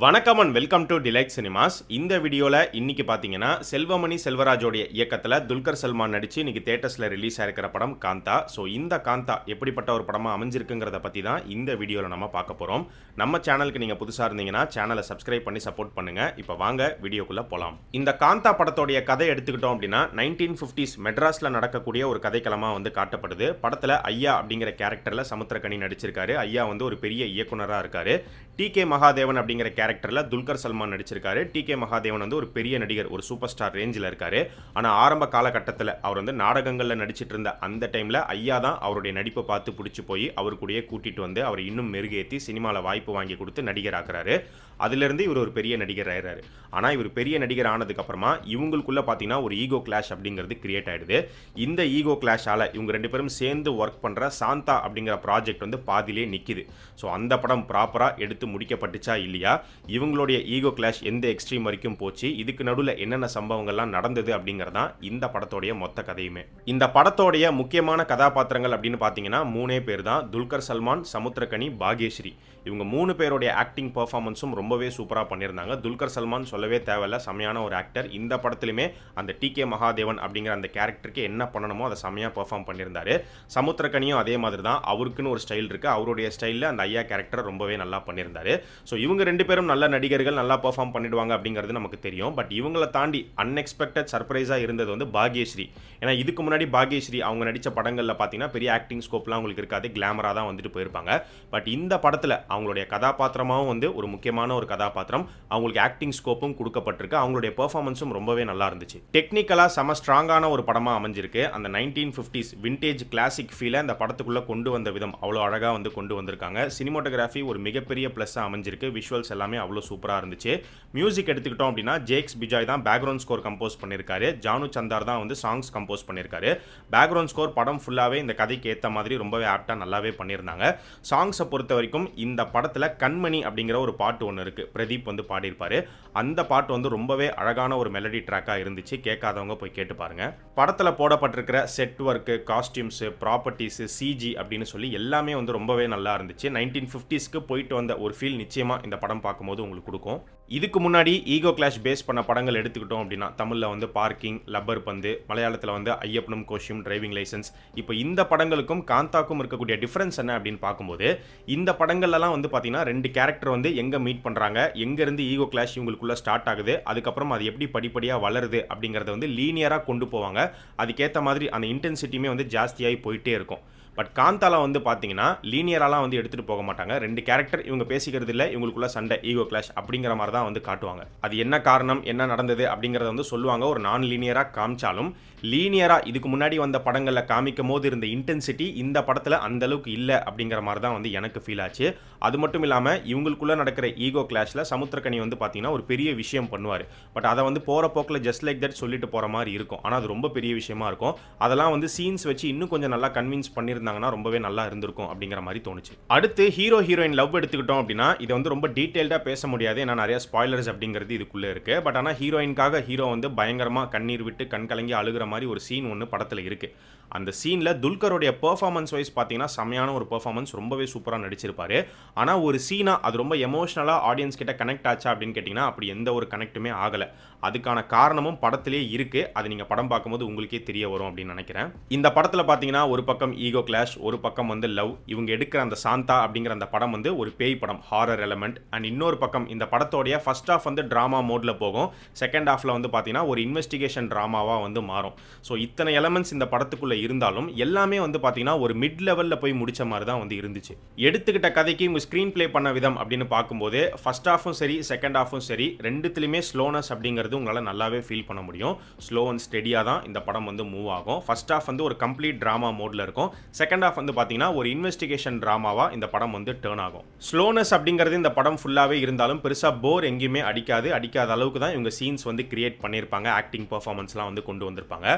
வணக்கம் and welcome to delight cinemas. இந்த வீடியோவில் இன்னைக்கு பார்த்தீங்கன்னா செல்வமணி செல்வராஜோடைய இயக்கத்தில் துல்கர் சல்மான் நடித்து இன்னைக்கு தேட்டர்ஸில் ரிலீஸ் ஆகிருக்கிற படம் காந்தா. ஸோ இந்த காந்தா எப்படிப்பட்ட ஒரு படமாக அமைஞ்சிருக்குங்கிறத பற்றி தான் இந்த வீடியோவில் நம்ம பார்க்க போகிறோம். நம்ம சேனலுக்கு நீங்கள் புதுசாக இருந்தீங்கன்னா சேனலை சப்ஸ்கிரைப் பண்ணி சப்போர்ட் பண்ணுங்கள். இப்போ வாங்க வீடியோக்குள்ளே போகலாம். இந்த காந்தா படத்தோடைய கதை எடுத்துக்கிட்டோம் அப்படின்னா 1950s மெட்ராஸில் நடக்கக்கூடிய ஒரு கதைக்களமாக வந்து காட்டப்படுது. படத்தில் ஐயா அப்படிங்கிற கேரக்டரில் சமுத்திரக்கனி நடிச்சிருக்காரு. ஐயா வந்து ஒரு பெரிய இயக்குனராக இருக்காரு. டி.கே. மகாதேவன் அப்படிங்கிற கேரக்டரில் துல்கர் சல்மான் நடிச்சிருக்காரு. டி.கே. மகாதேவன் வந்து ஒரு பெரிய நடிகர், ஒரு சூப்பர் ஸ்டார் ரேஞ்சில் இருக்காரு. ஆனால் ஆரம்ப காலகட்டத்தில் அவர் வந்து நாடகங்களில் நடிச்சிட்டு இருந்த அந்த டைமில் ஐயா தான் அவருடைய நடிப்பை பார்த்து பிடிச்சி போய் அவர் கூடயே கூட்டிகிட்டு வந்து அவரை இன்னும் மெருகேற்றி சினிமாவில் வாய்ப்பு வாங்கி கொடுத்து நடிகர் ஆக்குறாரு. அதிலிருந்து இவர் ஒரு பெரிய நடிகர் ஆகிறாரு. ஆனால் இவர் பெரிய நடிகர் ஆனதுக்கப்புறமா இவங்களுக்குள்ளே பார்த்தீங்கன்னா ஒரு ஈகோ கிளாஷ் அப்படிங்கிறது கிரியேட் ஆகிடுது. இந்த ஈகோ கிளாஷால் இவங்க ரெண்டு பேரும் சேர்ந்து ஒர்க் பண்ணுற சாந்தா அப்படிங்கிற ப்ராஜெக்ட் வந்து பாதியிலே நிற்கிது. ஸோ அந்த படம் ப்ராப்பராக எடுத்து முடிக்கப்பட்டுச்சா இல்லையா, இவங்களுடைய ஈகோ கிளாஷ் எந்த எக்ஸ்ட்ரீம் வரைக்கும் போச்சு, இதுக்கு நடுவில் என்னென்ன சம்பவங்கள்லாம் நடந்தது அப்படிங்கிறதான் இந்த படத்தோடைய மொத்த கதையுமே. இந்த படத்தோடைய முக்கியமான கதாபாத்திரங்கள் அப்படின்னு பார்த்தீங்கன்னா 3 பேர் தான். துல்கர் சல்மான், சமுத்திரக்கனி, பாக்யஸ்ரீ. இவங்க 3 பேருடைய ஆக்டிங் பர்ஃபார்மன்ஸும் ரொம்பவே சூப்பராக பண்ணியிருந்தாங்க. துல்கர் சல்மான் சொல்லவே தேவையில்ல, செமையான ஒரு ஆக்டர். இந்த படத்துலையுமே அந்த டி.கே. மகாதேவன் அப்படிங்கிற அந்த கேரக்டருக்கு என்ன பண்ணணுமோ அதை செமையாக பர்ஃபார்ம் பண்ணியிருந்தாரு. சமுத்திரக்கனியும் அதே மாதிரி தான். அவருக்குன்னு ஒரு ஸ்டைல் இருக்குது. அவருடைய ஸ்டைலில் அந்த ஐயா கேரக்டர் ரொம்பவே நல்லா பண்ணியிருந்தாரு. ஸோ இவங்க 2 பேரும் நல்ல நடிகர்கள், நல்லா பர்ஃபார்ம் பண்ணிடுவாங்க அப்படிங்கிறது நமக்கு தெரியும். பட் இவங்களை தாண்டி அன்எக்ஸ்பெக்டட் சர்ப்ரைஸாக இருந்தது வந்து பாக்யஸ்ரீ. ஏன்னா இதுக்கு முன்னாடி பாக்யஸ்ரீ அவங்க நடித்த படங்களில் பார்த்தீங்கன்னா பெரிய ஆக்டிங் ஸ்கோப்லாம் அவங்களுக்கு இருக்காது, கிளாமராக தான் வந்துட்டு போயிருப்பாங்க. பட் இந்த படத்தில் அவங்களுடைய கதாபாத்திரமாகவும் வந்து ஒரு முக்கியமான ஒரு கதாபாத்திரம், அவங்களுக்கு ஆக்டிங் ஸ்கோப்பும் கொடுக்கப்பட்டிருக்கு. அவங்களுடைய பெர்ஃபார்மன்ஸும் ரொம்பவே நல்லா இருந்துச்சு. டெக்னிக்கலாக செம ஸ்ட்ராங்கான ஒரு படமாக அமைஞ்சிருக்கு. அந்த 1950s விண்டேஜ் கிளாசிக் ஃபீலை அந்த படத்துக்குள்ளே கொண்டு வந்த விதம் அவ்வளோ அழகாக வந்து கொண்டு வந்திருக்காங்க. சினிமோட்டோகிராஃபி ஒரு மிகப்பெரிய ப்ளஸ்ஸாக அமைஞ்சிருக்கு. விஷுவல்ஸ் எல்லாமே அவ்வளோ சூப்பராக இருந்துச்சு. மியூசிக் எடுத்துக்கிட்டோம் அப்படின்னா ஜேக்ஸ் பிஜாய் தான் பேக்ரவுண்ட் ஸ்கோர் கம்போஸ் பண்ணியிருக்காரு. ஜானு சந்தார் தான் வந்து சாங்ஸ் கம்போஸ் பண்ணியிருக்காரு. பேக்ரவுண்ட் ஸ்கோர் படம் ஃபுல்லாகவே இந்த கதைக்கு ஏற்ற மாதிரி ரொம்பவே ஆப்டாக நல்லாவே பண்ணியிருந்தாங்க. சாங்ஸை பொறுத்த வரைக்கும் இந்த படத்தில் கண்மணி அப்படிங்கிற ஒரு பாட்டு ஒன்று இருக்குது, பிரதீப் வந்து பாடியிருப்பாரு. அந்த பாட்டு வந்து ரொம்பவே அழகான ஒரு மெலடி ட்ராக்காக இருந்துச்சு. கேட்காதவங்க போய் கேட்டு பாருங்க. படத்தில் போடப்பட்டிருக்கிற set work, costumes, properties, CG அப்படின்னு சொல்லி எல்லாமே வந்து ரொம்பவே நல்லா இருந்துச்சு. 1950ஸ்க்கு போயிட்டு வந்த ஒரு ஃபீல் நிச்சயமாக இந்த படம் பார்க்கும்போது உங்களுக்கு கொடுக்கும். இதுக்கு முன்னாடி ஈகோ கிளாஷ் பேஸ் பண்ண படங்கள் எடுத்துக்கிட்டோம் அப்படின்னா தமிழில் வந்து பார்க்கிங், லப்பர் பந்து, மலையாளத்தில் வந்து ஐயப்பனும் கோஷியும், டிரைவிங் லைசன்ஸ். இப்போ இந்த படங்களுக்கும் காந்தாக்கும் இருக்கக்கூடிய டிஃபரன்ஸ் என்ன அப்படின்னு பார்க்கும்போது இந்த படங்கள்லாம் வந்து பார்த்தீங்கன்னா 2 கேரக்டர் வந்து எங்கே மீட் பண்ணுறாங்க, எங்கேருந்து ஈகோ கிளாஷ் இவங்களுக்குள்ள ஸ்டார்ட் ஆகுது, அதுக்கப்புறம் அது எப்படி படிப்படியாக வளருது அப்படிங்கிறத வந்து லீனியராக கொண்டு போவாங்க. அதுக்கேற்ற மாதிரி அந்த இன்டென்சிட்டியுமே வந்து ஜாஸ்தியாகி போயிட்டே இருக்கும். பட் காந்தால வந்து பார்த்தீங்கன்னா லீனியராலாம் வந்து எடுத்துகிட்டு போக மாட்டாங்க. 2 கேரக்டர் இவங்க பேசிக்கிறது இல்லை, இவங்களுக்குள்ள சண்டை, ஈகோ கிளாஷ் அப்படிங்கிற மாதிரி தான் வந்து காட்டுவாங்க. அது என்ன காரணம், என்ன நடந்தது அப்படிங்கிறத வந்து சொல்லுவாங்க. ஒரு நான் லீனியராக காமிச்சாலும் லீனியராக இதுக்கு முன்னாடி வந்த படங்களில் காமிக்கும் போது இருந்த இன்டென்சிட்டி இந்த படத்தில் அந்த அளவுக்கு இல்லை அப்படிங்கிற மாதிரி தான் வந்து எனக்கு ஃபீல் ஆச்சு. அது மட்டும் இல்லாமல் இவங்களுக்குள்ளே நடக்கிற ஈகோ கிளாஷில் சமுத்திரக்கனி வந்து பார்த்தீங்கன்னா ஒரு பெரிய விஷயம் பண்ணுவார். பட் அதை வந்து போகிற போக்கில் ஜஸ்ட் லைக் தட் சொல்லிட்டு போகிற மாதிரி இருக்கும். ஆனால் அது ரொம்ப பெரிய விஷயமா இருக்கும். அதெல்லாம் வந்து சீன்ஸ் வச்சு இன்னும் கொஞ்சம் நல்லா கன்வின்ஸ் பண்ணியிருந்தாங்கன்னா ரொம்பவே நல்லா இருந்திருக்கும் அப்படிங்கிற மாதிரி தோணுச்சு. அடுத்து ஹீரோ ஹீரோயின் லவ் எடுத்துக்கிட்டோம் அப்படின்னா இது வந்து ரொம்ப டீட்டெயில்டாக பேச முடியாது, ஏன்னா நிறைய ஸ்பாய்லர்ஸ் அப்படிங்கிறது இதுக்குள்ளே இருக்குது. பட் ஆனால் ஹீரோயின்காக ஹீரோ வந்து பயங்கரமாக கண்ணீர் விட்டு கண் கலங்கி அழுகிற மாதிரி ஒரு சீன் ஒன்று படத்தில் இருக்குது. அந்த சீனில் துல்கருடைய பெர்ஃபார்மன்ஸ் வைஸ் பார்த்தீங்கன்னா செமையான ஒரு பெர்ஃபார்மன்ஸ், ரொம்பவே சூப்பராக நடிச்சிருப்பாரு. ஆனால் ஒரு சீனாக அது ரொம்ப எமோஷனலாக ஆடியன்ஸ் கிட்ட கனெக்ட் ஆச்சா அப்படின்னு கேட்டிங்கன்னா அப்படி எந்த ஒரு கனெக்ட்டுமே ஆகலை. அதுக்கான காரணமும் படத்திலே இருக்குது. அது நீங்கள் படம் பார்க்கும்போது உங்களுக்கே தெரிய வரும் அப்படின்னு நினைக்கிறேன். இந்த படத்தில் பார்த்தீங்கன்னா ஒரு பக்கம் ஈகோ கிளாஷ், ஒரு பக்கம் வந்து லவ். இவங்க எடுக்கிற அந்த சாந்தா அப்படிங்கிற அந்த படம் வந்து ஒரு பேய் படம், ஹாரர் எலமெண்ட். அண்ட் இன்னொரு பக்கம் இந்த படத்தோடைய ஃபர்ஸ்ட் ஹாஃப் வந்து ட்ராமா மோடில் போகும், செகண்ட் ஹாஃபில் வந்து பார்த்தீங்கன்னா ஒரு இன்வெஸ்டிகேஷன் ட்ராமாவாக வந்து மாறும். ஸோ இத்தனை எலமெண்ட்ஸ் இந்த படத்துக்குள்ளே இருந்தாலும் எல்லாமே வந்து பார்த்தீங்கன்னா ஒரு மிட் லெவலில் போய் முடிச்ச மாதிரி தான் வந்து இருந்துச்சு. எடுத்துக்கிட்ட கதைக்கு இவங்க ஸ்க்ரீன் பிளே பண்ண விதம் அப்படின்னு பார்க்கும்போது ஃபர்ஸ்ட் ஹாஃபும் சரி செகண்ட் ஹாஃபும் சரி ரெண்டுத்துலையுமே ஸ்லோனஸ் அப்படிங்கிறது உங்களால் நல்லாவே ஃபீல் பண்ண முடியும். ஸ்லோ அண்ட் ஸ்டெடியாக தான் இந்த படம் வந்து மூவ் ஆகும். ஃபர்ஸ்ட் ஹாஃப் வந்து ஒரு கம்ப்ளீட் ட்ராமா மோடில் இருக்கும், செகண்ட் ஹாஃப் வந்து பார்த்தீங்கன்னா ஒரு இன்வெஸ்டிகேஷன் ட்ராமாவாக இந்த படம் வந்து டேர்ன் ஆகும். ஸ்லோனஸ் அப்படிங்கிறது இந்த படம் ஃபுல்லாகவே இருந்தாலும் பெருசாக போர் எங்கேயுமே அடிக்காத அளவுக்கு தான் இவங்க சீன்ஸ் வந்து கிரியேட் பண்ணியிருப்பாங்க. ஆக்டிங் பர்ஃபார்மன்ஸ்லாம் வந்து கொண்டு வந்திருப்பாங்க.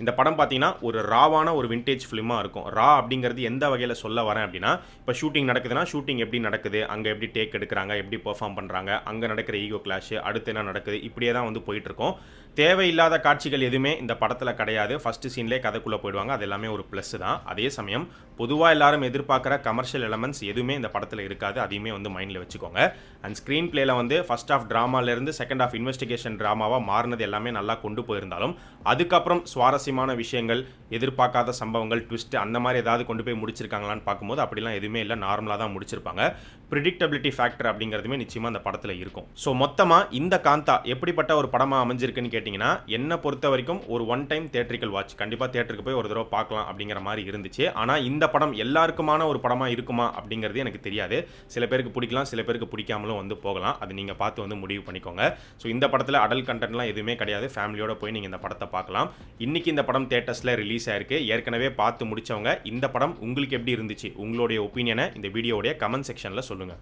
இந்த படம் பார்த்தீங்கன்னா ஒரு ராவான ஒரு விண்டேஜ் ஃபிலிமாக இருக்கும். ரா அப்படிங்கிறது எந்த வகையில் சொல்ல வரேன் அப்படின்னா, இப்போ ஷூட்டிங் நடக்குதுன்னா ஷூட்டிங் எப்படி நடக்குது, அங்கே எப்படி டேக் எடுக்கிறாங்க, எப்படி பெர்ஃபார்ம் பண்ணுறாங்க, அங்கே நடக்கிற ஈகோ கிளாஷ், அடுத்து என்ன நடக்குது, இப்படியே தான் வந்து போயிட்டுருக்கோம். தேவையில்லாத காட்சிகள் எதுவுமே இந்த படத்தில் கிடையாது. ஃபஸ்ட்டு சீன்லேயே கதைக்குள்ளே போயிடுவாங்க. அது எல்லாமே ஒரு ப்ளஸ் தான். அதே சமயம் பொதுவாக எல்லாரும் எதிர்பார்க்குற கமர்ஷியல் எலமெண்ட்ஸ் எதுவுமே இந்த படத்தில் இருக்காது. அதையுமே வந்து மைண்டில் வச்சுக்கோங்க. அண்ட் ஸ்க்ரீன் பிளேல வந்து ஃபர்ஸ்ட் ஆஃப் ட்ராமாலேருந்து செகண்ட் ஆஃப் இன்வெஸ்டிகேஷன் ட்ராமாவாக மாறினது எல்லாமே நல்லா கொண்டு போயிருந்தாலும் அதுக்கப்புறம் சுவாரஸ்யமான விஷயங்கள், எதிர்பார்க்காத சம்பவங்கள், ட்விஸ்ட் அந்த மாதிரி ஏதாவது கொண்டு போய் முடிச்சிருக்காங்களான்னு பார்க்கும்போது அப்படிலாம் எதுவுமே இல்லை, நார்மலாக தான் முடிச்சிருப்பாங்க. ப்ரிடிக்டபிலிட்டி ஃபேக்டர் அப்படிங்கிறதுமே நிச்சயமாக அந்த படத்தில் இருக்கும். ஸோ மொத்தமாக இந்த காந்தா எப்படிப்பட்ட ஒரு படமாக அமைஞ்சிருக்குன்னு கேட்டிங்கன்னா, என்னை பொறுத்த வரைக்கும் ஒரு ஒன் டைம் தியேட்ரிக்கல் வாட்ச், கண்டிப்பாக தியேட்டருக்கு போய் ஒரு தடவை பார்க்கலாம் அப்படிங்கிற மாதிரி இருந்துச்சு. ஆனால் இந்த படம் எல்லாருக்குமான ஒரு படமாக இருக்குமா அப்படிங்கிறது எனக்கு தெரியாது. சில பேருக்கு பிடிக்கலாம், சில பேருக்கு பிடிக்காமலும் வந்து போகலாம். அது நீங்கள் பார்த்து வந்து முடிவு பண்ணிக்கோங்க. ஸோ இந்த படத்தில் அடல்ட் கண்டென்ட்லாம் எதுவுமே கிடையாது. ஃபேமிலியோட போய் நீங்கள் இந்த படத்தை பார்க்கலாம். இன்னைக்கு இந்த படம் தியேட்டர்ஸில் ரிலீஸ் ஆயிருக்கு. ஏற்கனவே பார்த்து முடிச்சவங்க இந்த படம் உங்களுக்கு எப்படி இருந்துச்சு, உங்களுடைய ஒப்பீனியனை இந்த வீடியோடைய கமெண்ட் செக்ஷனில் சொல்லுங்கள்.